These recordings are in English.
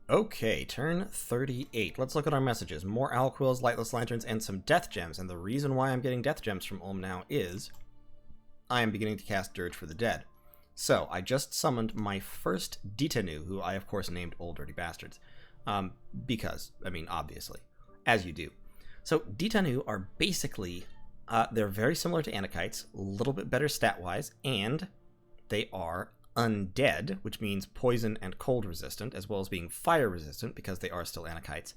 Okay, turn 38. Let's look at our messages. More owl quills, lightless lanterns, and some death gems. And the reason why I'm getting death gems from Ulm now is I am beginning to cast Dirge for the Dead. So, I just summoned my first Ditanu, who I of course named Old Dirty Bastards. Because, I mean, obviously. As you do. So, Ditanu are basically, they're very similar to Anakites, a little bit better stat-wise, and they are undead, which means poison and cold resistant, as well as being fire resistant, because they are still Anakites.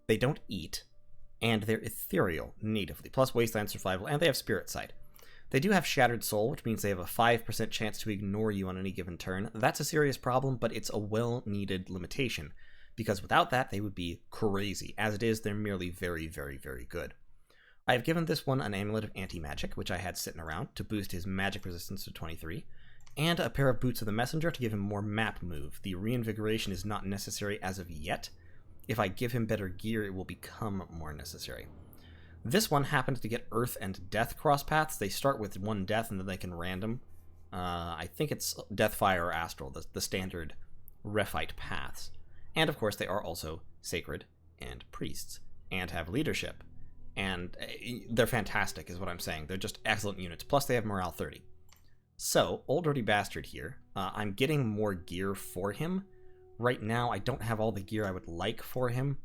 They don't eat, and they're ethereal natively, plus wasteland survival, and they have spirit sight. They do have Shattered Soul, which means they have a 5% chance to ignore you on any given turn. That's a serious problem, but it's a well-needed limitation, because without that, they would be crazy. As it is, they're merely very, very, very good. I have given this one an Amulet of Anti-Magic, which I had sitting around, to boost his magic resistance to 23, and a pair of Boots of the Messenger to give him more map move. The reinvigoration is not necessary as of yet. If I give him better gear, it will become more necessary. This one happens to get Earth and Death cross paths. They start with one Death and then they can random. I think it's Death, Fire, or Astral, the standard Rephite paths. And of course they are also Sacred and Priests, and have Leadership. And they're fantastic is what I'm saying. They're just excellent units, plus they have Morale 30. So, Old Dirty Bastard here. I'm getting more gear for him. Right now, I don't have all the gear I would like for him.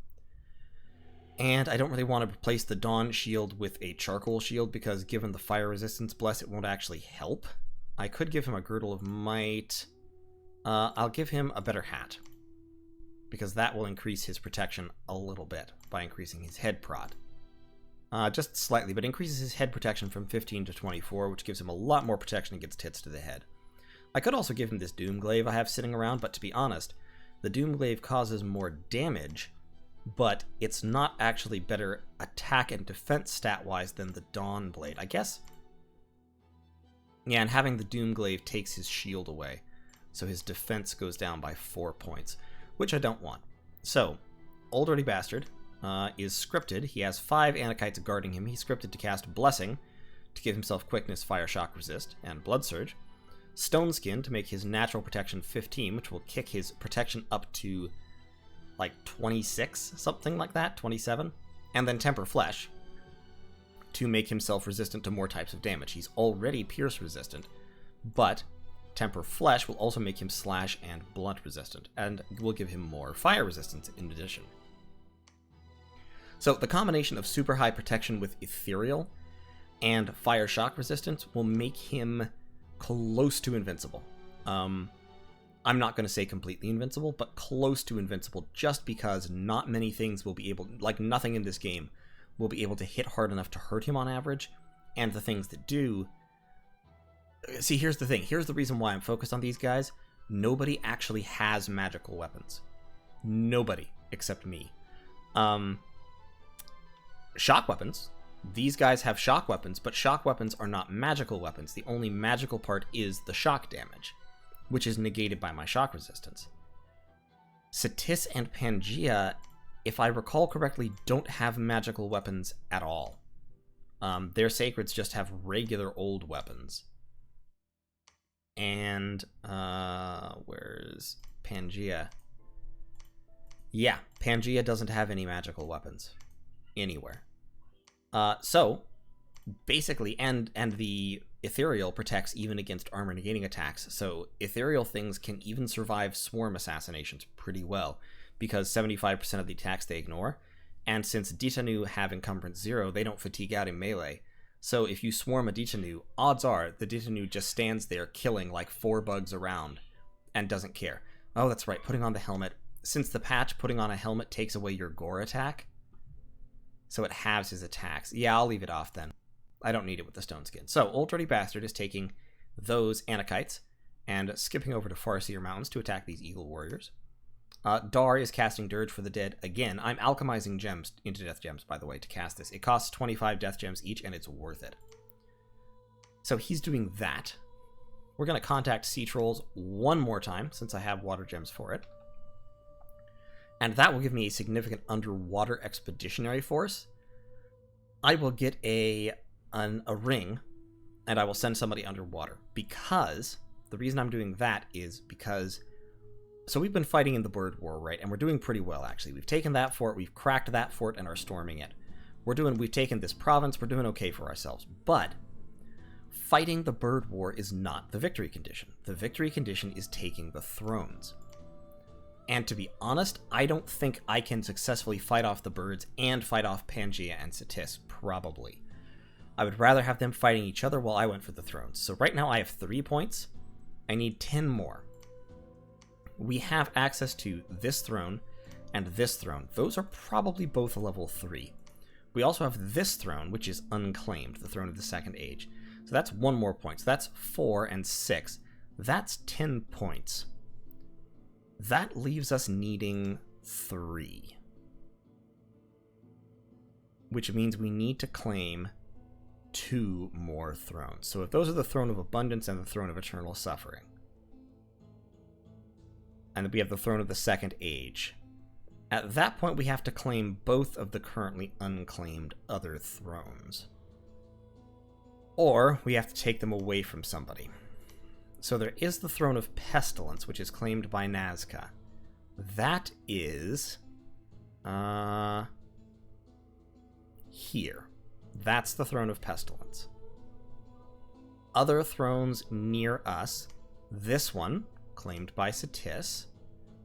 And I don't really want to replace the Dawn Shield with a Charcoal Shield, because given the Fire Resistance Bless, it won't actually help. I could give him a Girdle of Might. I'll give him a better hat, because that will increase his protection a little bit by increasing his head prod. Just slightly, but increases his head protection from 15 to 24, which gives him a lot more protection against hits to the head. I could also give him this Doomglaive I have sitting around, but to be honest, the Doomglaive causes more damage, but it's not actually better attack and defense stat-wise than the Dawnblade, I guess. Yeah, and having the Doomglaive takes his shield away, so his defense goes down by 4 points, which I don't want. So, Old Dirty Bastard is scripted. He has 5 Anakites guarding him. He's scripted to cast Blessing to give himself Quickness, Fire Shock Resist, and Blood Surge. Stone Skin to make his natural protection 15, which will kick his protection up to like 26, something like that, 27. And then Temper Flesh to make himself resistant to more types of damage. He's already Pierce resistant, but Temper Flesh will also make him Slash and Blunt resistant, and will give him more fire resistance in addition. So the combination of super high protection with Ethereal and Fire Shock resistance will make him close to invincible. I'm not going to say completely invincible, but close to invincible, just because not many things will be able, like nothing in this game, will be able to hit hard enough to hurt him on average, and the things that do... See, here's the thing. Here's the reason why I'm focused on these guys. Nobody actually has magical weapons. Nobody, except me. Shock weapons. These guys have shock weapons, but shock weapons are not magical weapons. The only magical part is the shock damage, which is negated by my shock resistance. Satis and Pangea, if I recall correctly, don't have magical weapons at all. Their sacreds just have regular old weapons. And, where's Pangea? Yeah, Pangea doesn't have any magical weapons anywhere. So, basically, and the Ethereal protects even against armor negating attacks, so Ethereal things can even survive swarm assassinations pretty well, because 75% of the attacks they ignore, and since Ditanu have encumbrance 0, they don't fatigue out in melee. So if you swarm a Ditanu, odds are the Ditanu just stands there killing like 4 bugs around and doesn't care. Oh, that's right, putting on the helmet. Since the patch putting on a helmet takes away your gore attack, so it halves his attacks. Yeah, I'll leave it off then. I don't need it with the Stone Skin. So, Old Dirty Bastard is taking those Anakites and skipping over to Farseer Mountains to attack these Eagle Warriors. Dar is casting Dirge for the Dead again. I'm alchemizing gems into Death Gems, by the way, to cast this. It costs 25 Death Gems each, and it's worth it. So he's doing that. We're going to contact Sea Trolls one more time, since I have Water Gems for it. And that will give me a significant underwater expeditionary force. I will get a ring, and I will send somebody underwater. Because, the reason I'm doing that is because So we've been fighting in the Bird War, right? And we're doing pretty well, actually. We've taken that fort, we've cracked that fort, and are storming it. We've taken this province, we're doing okay for ourselves. But fighting the Bird War is not the victory condition. The victory condition is taking the thrones. And to be honest, I don't think I can successfully fight off the birds and fight off Pangaea and Cetis, probably. I would rather have them fighting each other while I went for the thrones. So right now I have 3 points. I need 10 more. We have access to this throne and this throne. Those are probably both level 3. We also have this throne, which is unclaimed, the throne of the Second Age. So that's 1 more point. So that's 4 and 6. That's 10 points. That leaves us needing 3. Which means we need to claim 2 more thrones. So if those are the Throne of Abundance and the Throne of Eternal Suffering. And then we have the Throne of the Second Age. At that point, we have to claim both of the currently unclaimed other thrones. Or we have to take them away from somebody. So there is the Throne of Pestilence, which is claimed by Nazca. That is... here. That's the Throne of Pestilence. Other thrones near us. This one, claimed by Cetis.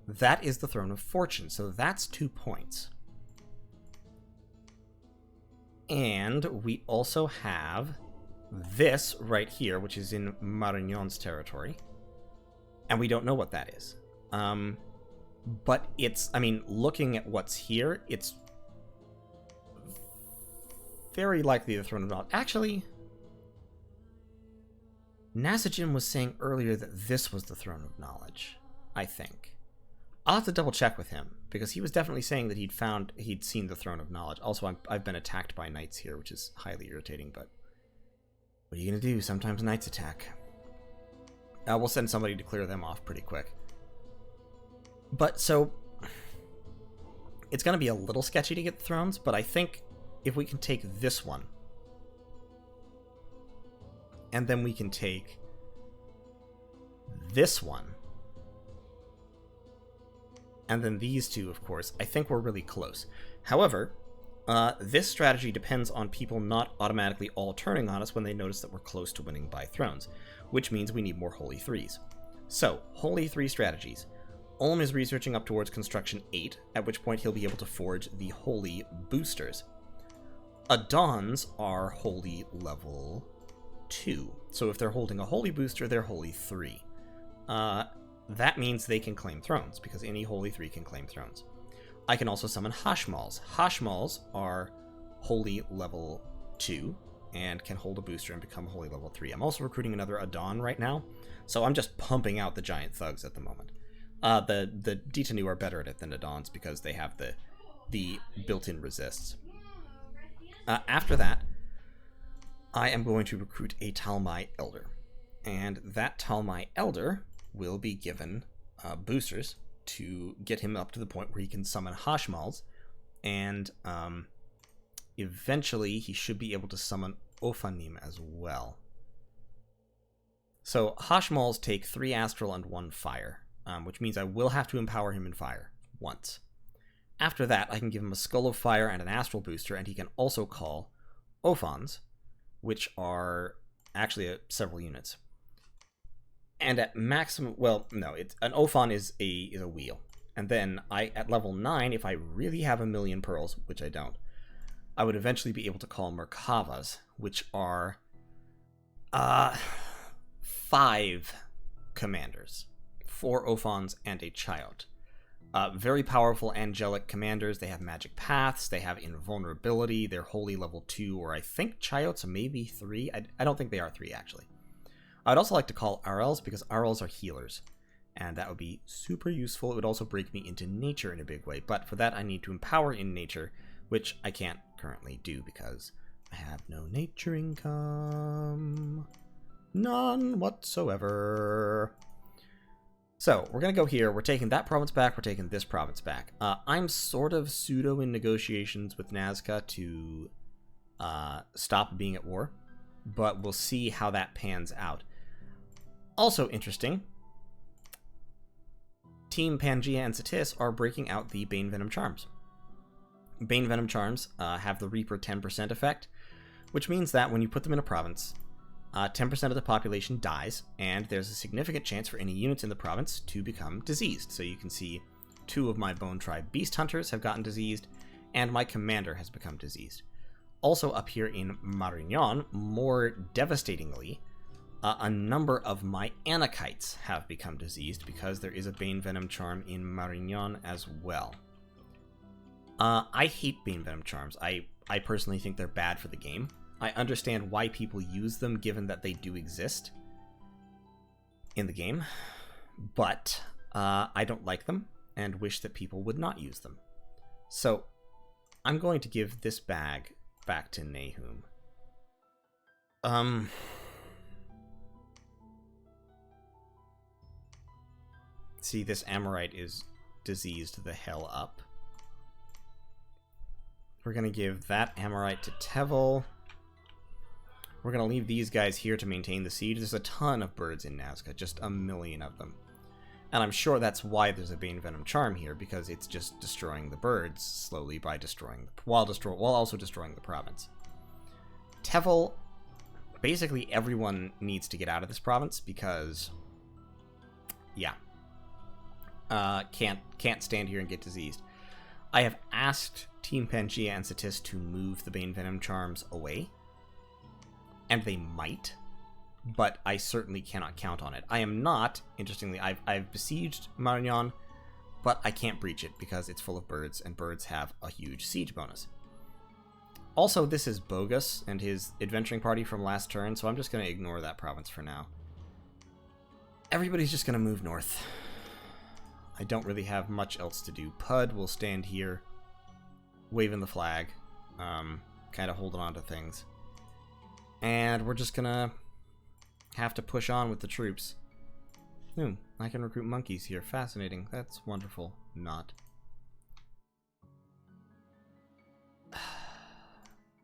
That is the Throne of Fortune, so that's 2 points. And we also have this right here, which is in Marignon's territory. And we don't know what that is. But it's, I mean, looking at what's here, it's very likely the Throne of Knowledge. Actually, Nasajin was saying earlier that this was the Throne of Knowledge, I think. I'll have to double check with him, because he was definitely saying that he'd seen the Throne of Knowledge. Also, I've been attacked by knights here, which is highly irritating, but what are you going to do? Sometimes knights attack. We'll send somebody to clear them off pretty quick. But, so, it's going to be a little sketchy to get the thrones, but I think if we can take this one, and then we can take this one, and then these two, of course, I think we're really close. However, this strategy depends on people not automatically all turning on us when they notice that we're close to winning by thrones, which means we need more Holy Threes. So, Holy Three strategies. Ulm is researching up towards Construction 8, at which point he'll be able to forge the Holy Boosters. Adons are Holy Level 2, so if they're holding a Holy Booster, they're Holy 3. That means they can claim thrones, because any Holy 3 can claim thrones. I can also summon Hashmals. Hashmals are Holy Level 2, and can hold a booster and become Holy Level 3. I'm also recruiting another Adon right now, so I'm just pumping out the giant thugs at the moment. The Ditanu are better at it than Adons, because they have the built-in resists. After that, I am going to recruit a Talmai Elder, and that Talmai Elder will be given boosters to get him up to the point where he can summon Hashmals, and eventually he should be able to summon Ophanim as well. So Hashmals take 3 astral and 1 fire, which means I will have to empower him in fire once. After that, I can give him a Skull of Fire and an astral booster, and he can also call Ophons, which are actually several units. And at maximum, well, no, an Ophon is a wheel. And then at level 9, if I really have a million pearls, which I don't, I would eventually be able to call Merkavas, which are 5 commanders, 4 Ophons and a Chayot. Very powerful angelic commanders. They have magic paths, they have invulnerability, they're holy level 2, or I think Chayots maybe 3. I don't think they are 3, actually. I'd also like to call Arels, because Arels are healers, and that would be super useful. It would also break me into nature in a big way, but for that I need to empower in nature, which I can't currently do because I have no nature income. None whatsoever. So, we're going to go here. We're taking that province back. We're taking this province back. I'm sort of pseudo in negotiations with Nazca to stop being at war, but we'll see how that pans out. Also interesting, Team Pangea and Satis are breaking out the Bane Venom Charms. Bane Venom Charms have the Reaper 10% effect, which means that when you put them in a province, 10% of the population dies, and there's a significant chance for any units in the province to become diseased. So you can see 2 of my Bone Tribe Beast Hunters have gotten diseased, and my Commander has become diseased. Also up here in Marignan, more devastatingly, a number of my Anakites have become diseased because there is a Bane Venom Charm in Marignan as well. I hate Bane Venom Charms. I personally think they're bad for the game. I understand why people use them given that they do exist in the game, but I don't like them and wish that people would not use them. So I'm going to give this bag back to Nahum. See, this Amorite is diseased the hell up. We're going to give that Amorite to Tevel. We're going to leave these guys here to maintain the siege. There's a ton of birds in Nazca, just a million of them. And I'm sure that's why there's a Bane Venom Charm here, because it's just destroying the birds slowly by destroying while also destroying the province. Tevel, basically everyone needs to get out of this province because, yeah, can't stand here and get diseased. I have asked Team Pangea and Satis to move the Bane Venom Charms away, and they might, but I certainly cannot count on it. I am not, interestingly, I've besieged Marignan, but I can't breach it because it's full of birds, and birds have a huge siege bonus. Also, this is Bogus and his adventuring party from last turn, so I'm just going to ignore that province for now. Everybody's just going to move north. I don't really have much else to do. Pud will stand here, waving the flag, kind of holding on to things. And we're just gonna have to push on with the troops. Ooh, I can recruit monkeys here. Fascinating. That's wonderful. Not.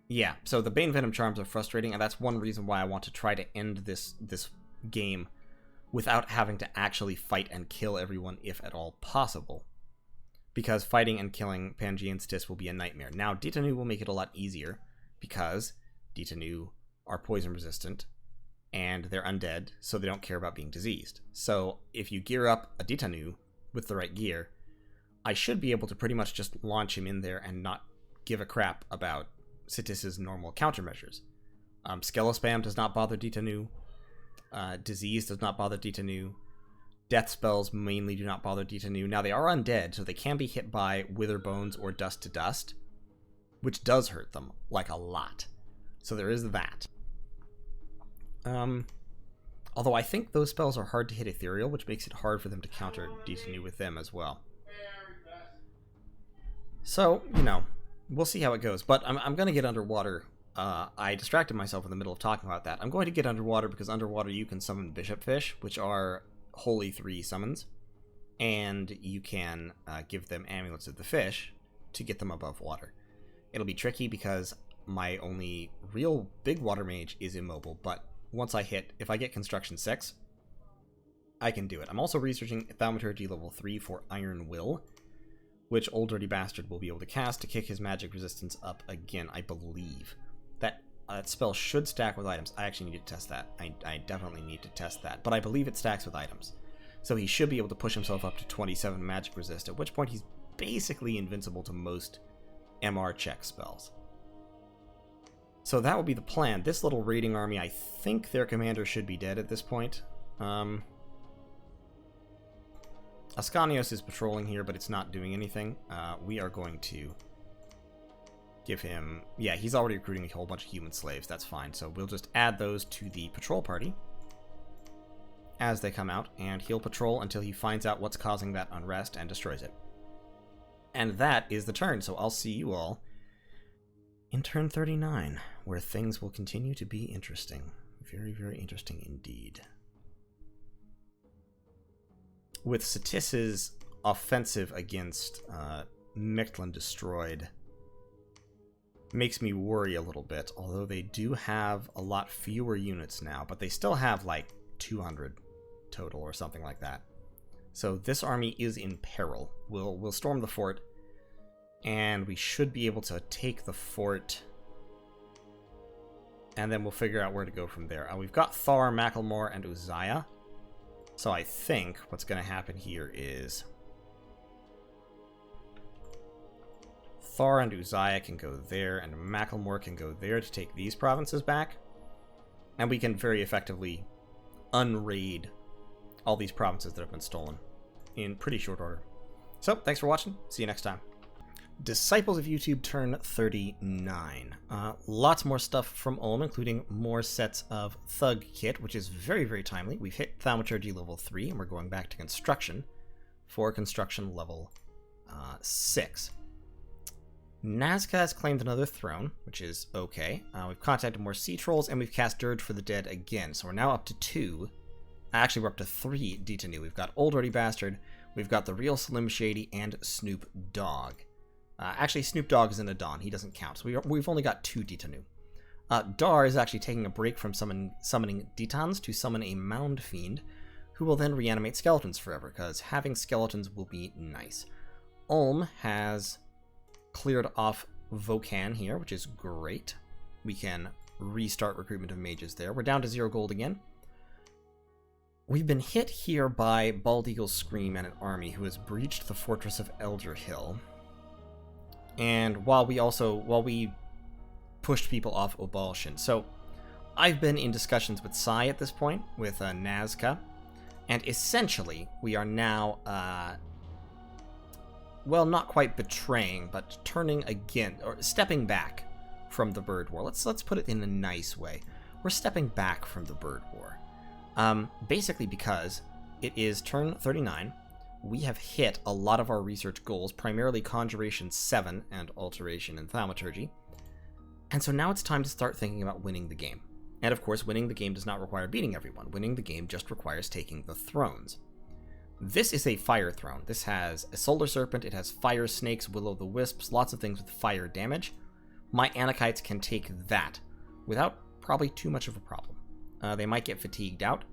Yeah, so the Bane Venom Charms are frustrating, and that's one reason why I want to try to end this game without having to actually fight and kill everyone, if at all possible. Because fighting and killing Pangea and Satis will be a nightmare. Now, Ditanu will make it a lot easier, because Ditanu are poison resistant, and they're undead, so they don't care about being diseased. So, if you gear up a Ditanu with the right gear, I should be able to pretty much just launch him in there and not give a crap about Satis's normal countermeasures. Skelospam does not bother Ditanu. Disease does not bother Ditanu. Death spells mainly do not bother Ditanu. Now, they are undead, so they can be hit by Wither Bones or Dust to Dust, which does hurt them, like, a lot. So there is that. Although I think those spells are hard to hit Ethereal, which makes it hard for them to counter Ditanu with them as well. So, you know, we'll see how it goes. But I'm going to get underwater. I distracted myself in the middle of talking about that. I'm going to get underwater because underwater you can summon Bishop Fish, which are Holy 3 summons. And you can give them Amulets of the Fish to get them above water. It'll be tricky because my only real big water mage is immobile, but once if I get Construction 6, I can do it. I'm also researching Thaumaturgy level 3 for Iron Will, which Old Dirty Bastard will be able to cast to kick his magic resistance up again, I believe. That spell should stack with items. I actually need to test that. I definitely need to test that, but I believe it stacks with items. So he should be able to push himself up to 27 magic resist, at which point he's basically invincible to most MR check spells. So that will be the plan. This little raiding army, I think their commander should be dead at this point. Ascanios is patrolling here, but it's not doing anything. We are going to give him... Yeah, he's already recruiting a whole bunch of human slaves. That's fine. So we'll just add those to the patrol party as they come out, and he'll patrol until he finds out what's causing that unrest and destroys it. And that is the turn, so I'll see you all in turn 39, where things will continue to be interesting. Very, very interesting indeed. With Satis's offensive against Mictlan destroyed, makes me worry a little bit, although they do have a lot fewer units now, but they still have like 200 total or something like that. So this army is in peril. We'll storm the fort, and we should be able to take the fort, and then we'll figure out where to go from there. We've got Thar, Macklemore, and Uzziah. So I think what's going to happen here is Thar and Uzziah can go there, and Macklemore can go there to take these provinces back. And we can very effectively unraid all these provinces that have been stolen in pretty short order. So, thanks for watching. See you next time. Disciples of YouTube turn 39. Lots more stuff from Ulm, including more sets of Thug Kit, which is very, very timely. We've hit Thaumaturgy level 3, and we're going back to Construction for Construction level 6. Nazca has claimed another throne, which is okay. We've contacted more Sea Trolls, and we've cast Dirge for the Dead again, so we're now up to 2. Actually, we're up to 3 Detanu. We've got Old Dirty Bastard, we've got the Real Slim Shady, and Snoop Dogg. Actually, Snoop Dogg is in a Dawn. He doesn't count, so we've only got 2 Detanu. Dar is actually taking a break from summoning Detans to summon a Mound Fiend, who will then reanimate skeletons forever, because having skeletons will be nice. Ulm has cleared off Vokan here, which is great. We can restart recruitment of mages there. We're down to 0 gold again. We've been hit here by Bald Eagle's Scream and an army who has breached the fortress of Elder Hill. And while we pushed people off Obalshin. So I've been in discussions with Sai at this point, with Nazca, and essentially we are now, well, not quite betraying, but turning again, or stepping back from the Bird War. Let's put it in a nice way. We're stepping back from the Bird War. Basically because it is turn 39. We have hit a lot of our research goals, primarily Conjuration 7 and Alteration and Thaumaturgy. And so now it's time to start thinking about winning the game. And of course, winning the game does not require beating everyone. Winning the game just requires taking the thrones. This is a fire throne. This has a solar serpent, it has fire snakes, will-o'-the-wisps, lots of things with fire damage. My Anakites can take that without probably too much of a problem. They might get fatigued out,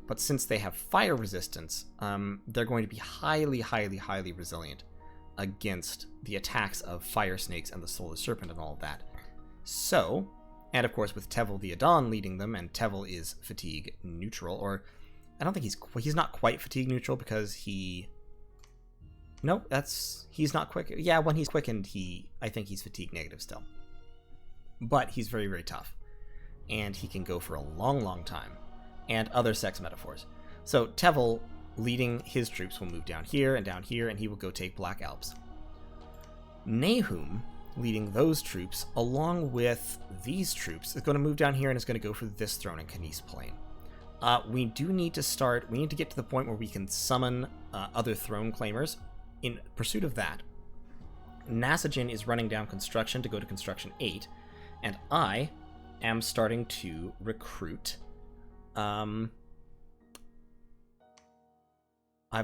but since they have fire resistance, they're going to be highly, highly, highly resilient against the attacks of fire snakes and the solar serpent and all of that. So, and of course with Tevel the Adon leading them, and Tevel is fatigue neutral, or I don't think he's not quite fatigue neutral because he's not quick. Yeah, when he's quickened, I think he's fatigue negative still. But he's very, very tough. And he can go for a long, long time. And other sex metaphors. So Tevel, leading his troops, will move down here, and he will go take Black Alps. Nahum, leading those troops, along with these troops, is going to move down here and is going to go for this throne in Canis Plain. We need to get to the point where we can summon other throne claimers. In pursuit of that, Nasajin is running down construction to go to construction 8, and I am starting to recruit. I've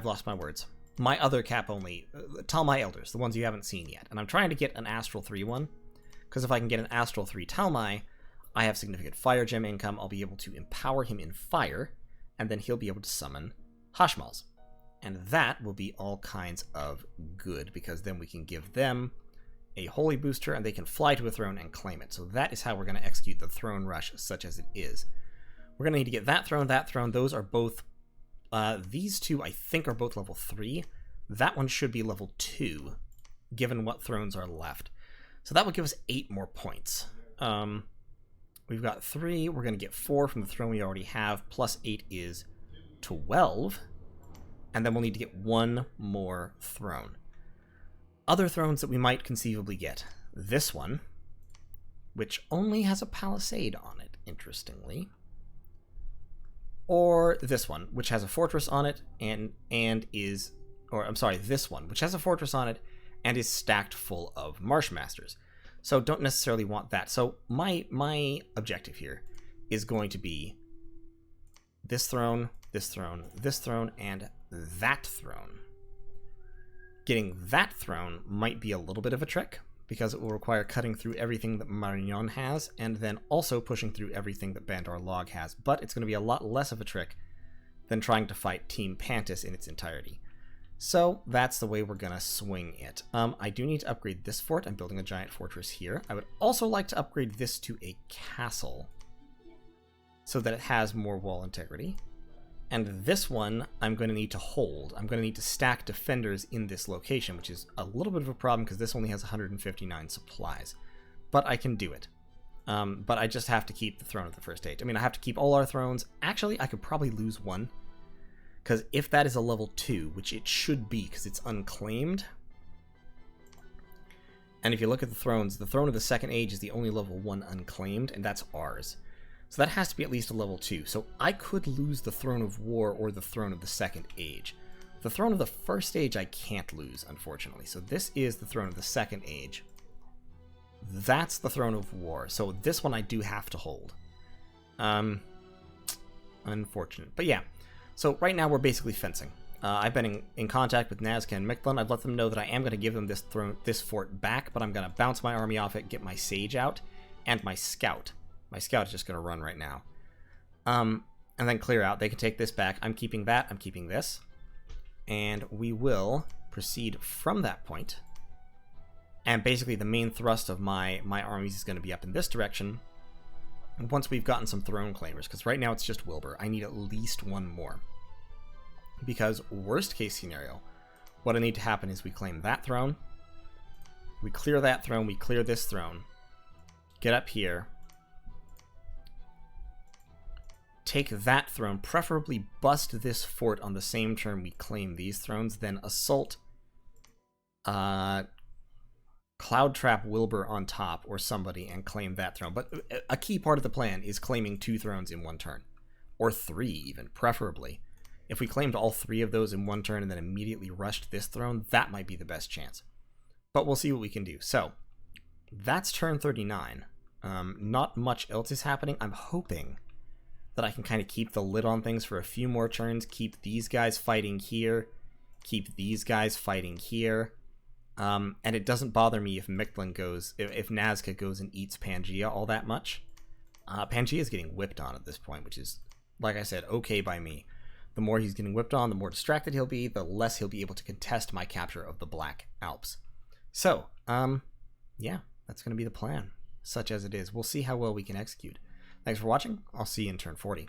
lost my words. My other cap only, Talmai Elders, the ones you haven't seen yet. And I'm trying to get an Astral 3 one, because if I can get an Astral 3 Talmai, I have significant fire gem income. I'll be able to empower him in fire, and then he'll be able to summon Hashmals. And that will be all kinds of good, because then we can give them a holy booster, and they can fly to a throne and claim it. So that is how we're going to execute the throne rush, such as it is. We're going to need to get that throne. Those are both, these two I think are both level 3. That one should be level 2, given what thrones are left. So that will give us 8 more points. We've got 3, we're going to get 4 from the throne we already have, plus 8 is 12. And then we'll need to get 1 more throne. Other thrones that we might conceivably get. This one, which only has a palisade on it, interestingly. Or this one, which has a fortress on it this one, which has a fortress on it and is stacked full of Marshmasters. So don't necessarily want that. So my objective here is going to be this throne, this throne, this throne, and that throne. Getting that throne might be a little bit of a trick, because it will require cutting through everything that Marignon has, and then also pushing through everything that Bandar Log has. But it's going to be a lot less of a trick than trying to fight Team Pantis in its entirety. So that's the way we're going to swing it. I do need to upgrade this fort. I'm building a giant fortress here. I would also like to upgrade this to a castle so that it has more wall integrity. And this one, I'm going to need to hold. I'm going to need to stack defenders in this location, which is a little bit of a problem because this only has 159 supplies. But I can do it. But I just have to keep the throne of the first age. I mean, I have to keep all our thrones. Actually, I could probably lose one. Because if that is a level 2, which it should be because it's unclaimed. And if you look at the thrones, the throne of the second age is the only level 1 unclaimed, and that's ours. So that has to be at least a level 2. So I could lose the Throne of War or the Throne of the Second Age. The Throne of the First Age I can't lose, unfortunately. So this is the Throne of the Second Age. That's the Throne of War. So this one I do have to hold. Unfortunate. But yeah. So right now we're basically fencing. I've been in contact with Nazca and Mictlan. I've let them know that I am going to give them this fort back, but I'm going to bounce my army off it, get my Sage out, and my Scout. My Scout is just going to run right now. And then clear out. They can take this back. I'm keeping that. I'm keeping this. And we will proceed from that point. And basically the main thrust of my armies is going to be up in this direction once we've gotten some throne claimers. Because right now it's just Wilbur. I need at least one more. Because worst case scenario, what I need to happen is we claim that throne. We clear that throne. We clear this throne. Get up here. Take that throne, preferably bust this fort on the same turn we claim these thrones, then assault Cloud Trap Wilbur on top or somebody and claim that throne. But a key part of the plan is claiming 2 thrones in one turn. Or 3 even, preferably. If we claimed all 3 of those in one turn and then immediately rushed this throne, that might be the best chance. But we'll see what we can do. So, that's turn 39. Not much else is happening. I'm hoping that I can kind of keep the lid on things for a few more turns, keep these guys fighting here, keep these guys fighting here, and it doesn't bother me if Mictlan goes, if Nazca goes and eats Pangea all that much. Pangea is getting whipped on at this point, which is, like I said, okay by me. The more he's getting whipped on, the more distracted he'll be, the less he'll be able to contest my capture of the Black Alps. So, yeah, that's going to be the plan, such as it is. We'll see how well we can execute. Thanks for watching. I'll see you in turn 40.